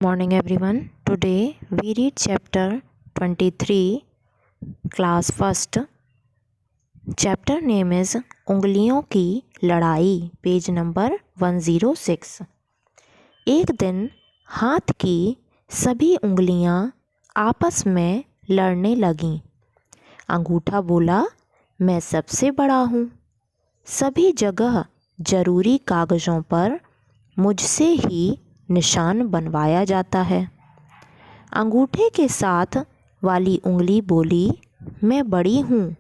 Morning everyone. Today we read chapter 23, class first. Chapter name is उंगलियों की लड़ाई, page number 106। एक दिन हाथ की सभी उंगलियां आपस में लड़ने लगीं। अंगूठा बोला, मैं सबसे बड़ा हूँ। सभी जगह ज़रूरी कागज़ों पर मुझसे ही निशान बनवाया जाता है। अंगूठे के साथ वाली उंगली बोली, मैं बड़ी हूँ।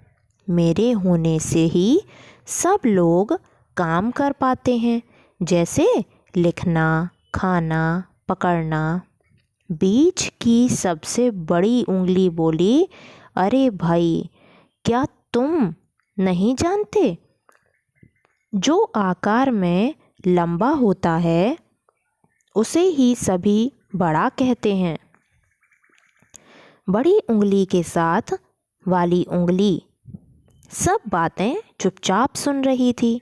मेरे होने से ही सब लोग काम कर पाते हैं, जैसे लिखना, खाना, पकड़ना। बीच की सबसे बड़ी उंगली बोली, अरे भाई, क्या तुम नहीं जानते? जो आकार में लंबा होता है उसे ही सभी बड़ा कहते हैं। बड़ी उंगली के साथ वाली उंगली सब बातें चुपचाप सुन रही थी।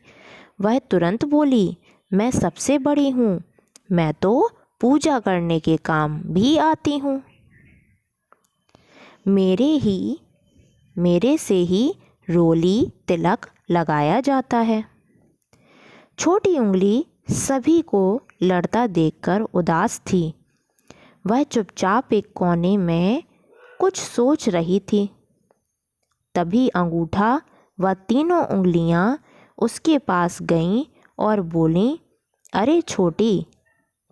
वह तुरंत बोली, मैं सबसे बड़ी हूँ। मैं तो पूजा करने के काम भी आती हूँ। मेरे से ही रोली तिलक लगाया जाता है। छोटी उंगली सभी को लड़ता देखकर उदास थी। वह चुपचाप एक कोने में कुछ सोच रही थी। तभी अंगूठा व तीनों उंगलियां उसके पास गईं और बोलीं, अरे छोटी,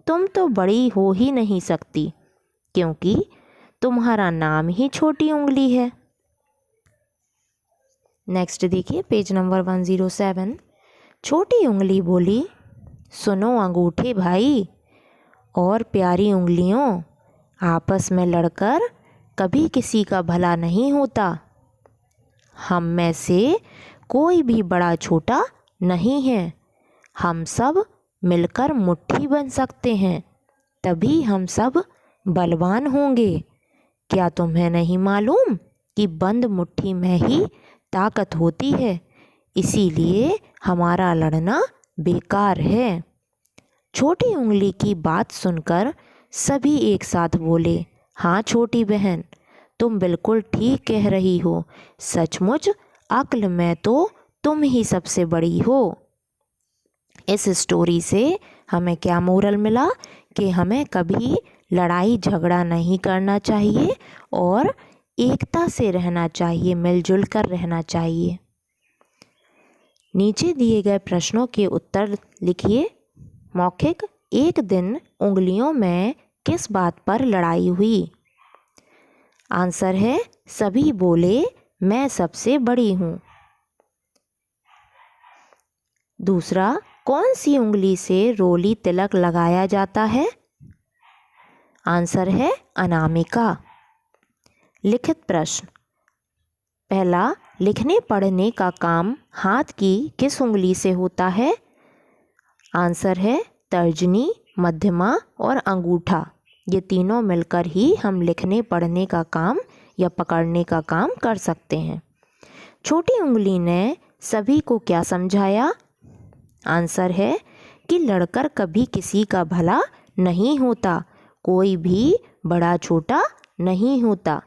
तुम तो बड़ी हो ही नहीं सकती, क्योंकि तुम्हारा नाम ही छोटी उंगली है। नेक्स्ट देखिए, पेज नंबर 107। छोटी उंगली बोली, सुनो अंगूठे भाई और प्यारी उंगलियों, आपस में लड़कर कभी किसी का भला नहीं होता। हम में से कोई भी बड़ा छोटा नहीं है। हम सब मिलकर मुट्ठी बन सकते हैं, तभी हम सब बलवान होंगे। क्या तुम्हें नहीं मालूम कि बंद मुट्ठी में ही ताकत होती है? इसीलिए हमारा लड़ना बेकार है। छोटी उंगली की बात सुनकर सभी एक साथ बोले, हाँ छोटी बहन, तुम बिल्कुल ठीक कह रही हो। सचमुच अक्ल में तो तुम ही सबसे बड़ी हो। इस स्टोरी से हमें क्या मोरल मिला कि हमें कभी लड़ाई झगड़ा नहीं करना चाहिए और एकता से रहना चाहिए, मिलजुल कर रहना चाहिए। नीचे दिए गए प्रश्नों के उत्तर लिखिए। मौखिक, एक दिन उंगलियों में किस बात पर लड़ाई हुई? आंसर है, सभी बोले, मैं सबसे बड़ी हूँ। दूसरा, कौन सी उंगली से रोली तिलक लगाया जाता है? आंसर है, अनामिका। लिखित प्रश्न। पहला, लिखने पढ़ने का काम हाथ की किस उंगली से होता है? आंसर है, तर्जनी, मध्यमा और अंगूठा। ये तीनों मिलकर ही हम लिखने पढ़ने का काम या पकड़ने का काम कर सकते हैं। छोटी उंगली ने सभी को क्या समझाया? आंसर है कि लड़कर कभी किसी का भला नहीं होता। कोई भी बड़ा छोटा नहीं होता।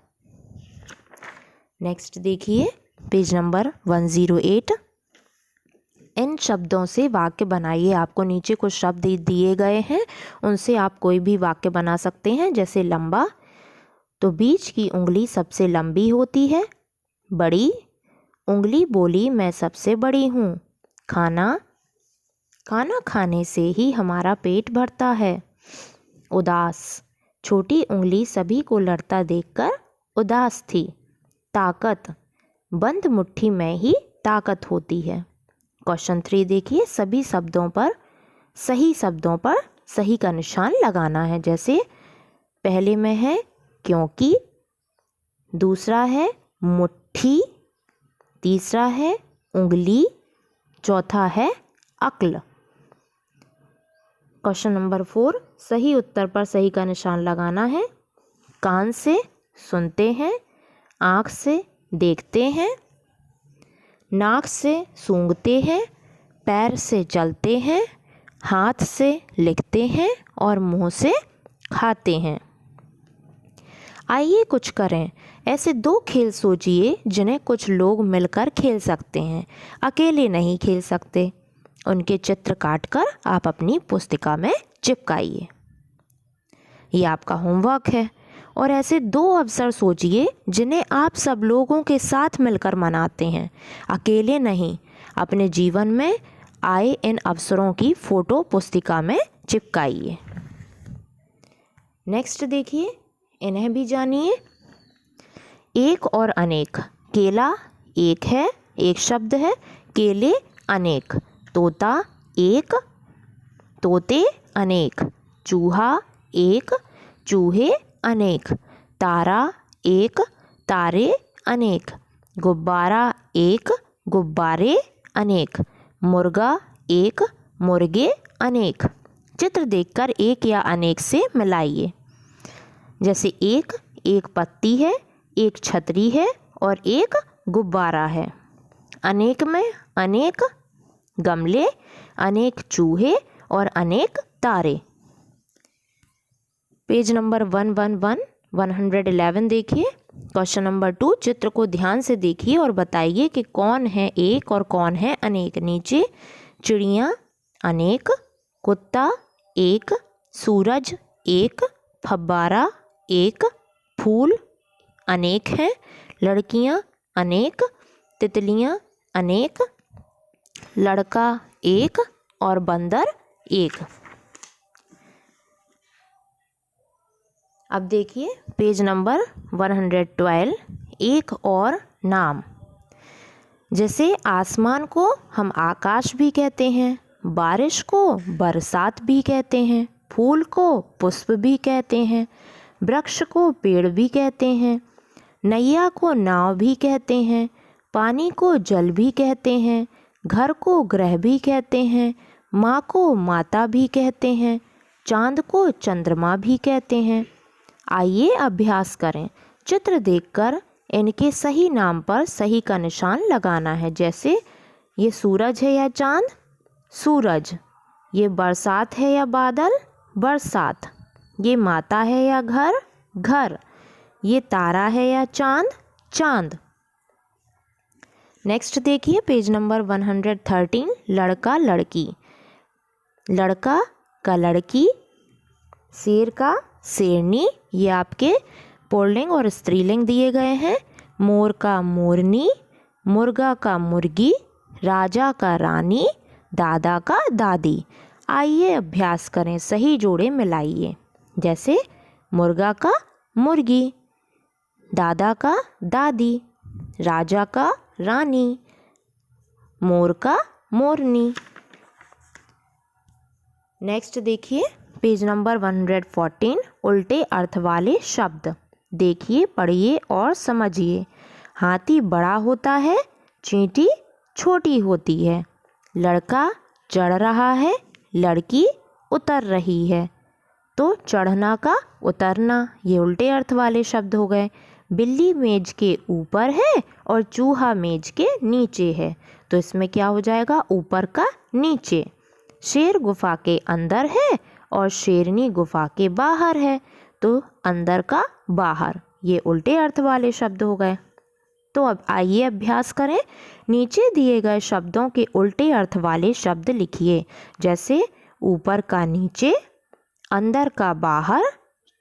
नेक्स्ट देखिए, पेज नंबर 108। इन शब्दों से वाक्य बनाइए। आपको नीचे कुछ शब्द दिए गए हैं, उनसे आप कोई भी वाक्य बना सकते हैं। जैसे लंबा, तो बीच की उंगली सबसे लंबी होती है। बड़ी उंगली बोली, मैं सबसे बड़ी हूँ। खाना खाने से ही हमारा पेट भरता है। उदास, छोटी उंगली सभी को लड़ता देखकर उदास थी। ताकत, बंद मुट्ठी में ही ताकत होती है। क्वेश्चन 3 देखिए, सभी शब्दों पर सही का निशान लगाना है। जैसे पहले में है क्योंकि, दूसरा है मुट्ठी, तीसरा है उंगली, चौथा है अक्ल। क्वेश्चन नंबर 4, सही उत्तर पर सही का निशान लगाना है। कान से सुनते हैं, आँख से देखते हैं, नाक से सूंघते हैं, पैर से चलते हैं, हाथ से लिखते हैं और मुंह से खाते हैं। आइए कुछ करें। ऐसे 2 खेल सोचिए जिन्हें कुछ लोग मिलकर खेल सकते हैं, अकेले नहीं खेल सकते। उनके चित्र काटकर आप अपनी पुस्तिका में चिपकाइए। ये आपका होमवर्क है। और ऐसे 2 अवसर सोचिए जिन्हें आप सब लोगों के साथ मिलकर मनाते हैं, अकेले नहीं। अपने जीवन में आए इन अवसरों की फ़ोटो पुस्तिका में चिपकाइए। नेक्स्ट देखिए, इन्हें भी जानिए। एक और अनेक। केला एक है, एक शब्द है, केले अनेक। तोता एक, तोते अनेक। चूहा एक, चूहे अनेक। तारा एक, तारे अनेक। गुब्बारा एक, गुब्बारे अनेक। मुर्गा एक, मुर्गे अनेक। चित्र देखकर एक या अनेक से मिलाइए। जैसे एक पत्ती है, एक छतरी है और एक गुब्बारा है। अनेक में अनेक गमले, अनेक चूहे और अनेक तारे। पेज नंबर 111 देखिए। क्वेश्चन नंबर 2, चित्र को ध्यान से देखिए और बताइए कि कौन है एक और कौन है अनेक। नीचे चिड़िया अनेक, कुत्ता एक, सूरज एक, फव्वारा एक, फूल अनेक हैं, लड़कियां अनेक, तितलियां अनेक, लड़का एक और बंदर एक। अब देखिए पेज नंबर 112, एक और नाम। जैसे आसमान को हम आकाश भी कहते हैं, बारिश को बरसात भी कहते हैं, फूल को पुष्प भी कहते हैं, वृक्ष को पेड़ भी कहते हैं, नैया को नाव भी कहते हैं, पानी को जल भी कहते हैं, घर को ग्रह भी कहते हैं, माँ को माता भी कहते हैं, चाँद को चंद्रमा भी कहते हैं। आइए अभ्यास करें। चित्र देखकर इनके सही नाम पर सही का निशान लगाना है। जैसे ये सूरज है या चाँद, सूरज। ये बरसात है या बादल, बरसात। ये माता है या घर, घर। ये तारा है या चाँद, चाँद। नेक्स्ट देखिए पेज नंबर 113, लड़का लड़की। लड़का का लड़की, शेर का शेरनी, ये आपके पुल्लिंग और स्त्रीलिंग दिए गए हैं। मोर का मोरनी, मुर्गा का मुर्गी, राजा का रानी, दादा का दादी। आइए अभ्यास करें, सही जोड़े मिलाइए। जैसे मुर्गा का मुर्गी, दादा का दादी, राजा का रानी, मोर का मोरनी। नेक्स्ट देखिए पेज नंबर 114, उल्टे अर्थ वाले शब्द। देखिए, पढ़िए और समझिए। हाथी बड़ा होता है, चींटी छोटी होती है। लड़का चढ़ रहा है, लड़की उतर रही है। तो चढ़ना का उतरना, ये उल्टे अर्थ वाले शब्द हो गए। बिल्ली मेज के ऊपर है और चूहा मेज के नीचे है, तो इसमें क्या हो जाएगा, ऊपर का नीचे। शेर गुफा के अंदर है और शेरनी गुफा के बाहर है, तो अंदर का बाहर। ये उल्टे अर्थ वाले शब्द हो गए। तो अब आइए अभ्यास करें। नीचे दिए गए शब्दों के उल्टे अर्थ वाले शब्द लिखिए। जैसे ऊपर का नीचे, अंदर का बाहर,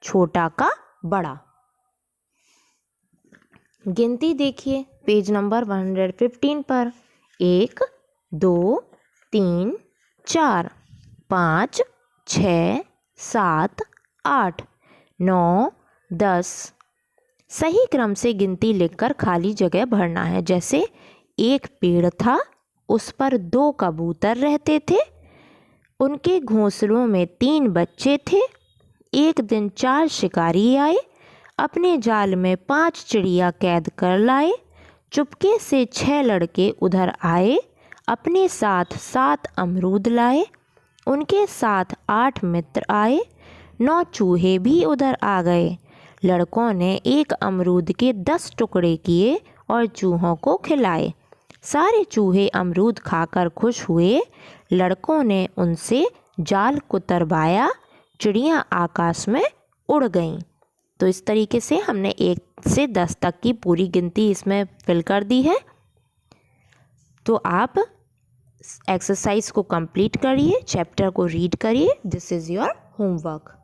छोटा का बड़ा। गिनती देखिए पेज नंबर 115 पर। 1 2 3 4 5 6 7 8 9 10। सही क्रम से गिनती लिखकर खाली जगह भरना है। जैसे एक पेड़ था, उस पर 2 कबूतर रहते थे। उनके घोंसलों में 3 बच्चे थे। एक दिन 4 शिकारी आए, अपने जाल में 5 चिड़िया कैद कर लाए। चुपके से 6 लड़के उधर आए, अपने साथ 7 अमरूद लाए। उनके साथ 8 मित्र आए, 9 चूहे भी उधर आ गए। लड़कों ने एक अमरूद के 10 टुकड़े किए और चूहों को खिलाए। सारे चूहे अमरूद खाकर खुश हुए। लड़कों ने उनसे जाल को तरवाया। चिड़ियाँ आकाश में उड़ गईं। तो इस तरीके से हमने 1 से 10 तक की पूरी गिनती इसमें फिल कर दी है। तो आप एक्सरसाइज को कंप्लीट करिए, चैप्टर को रीड करिए। This is your homework.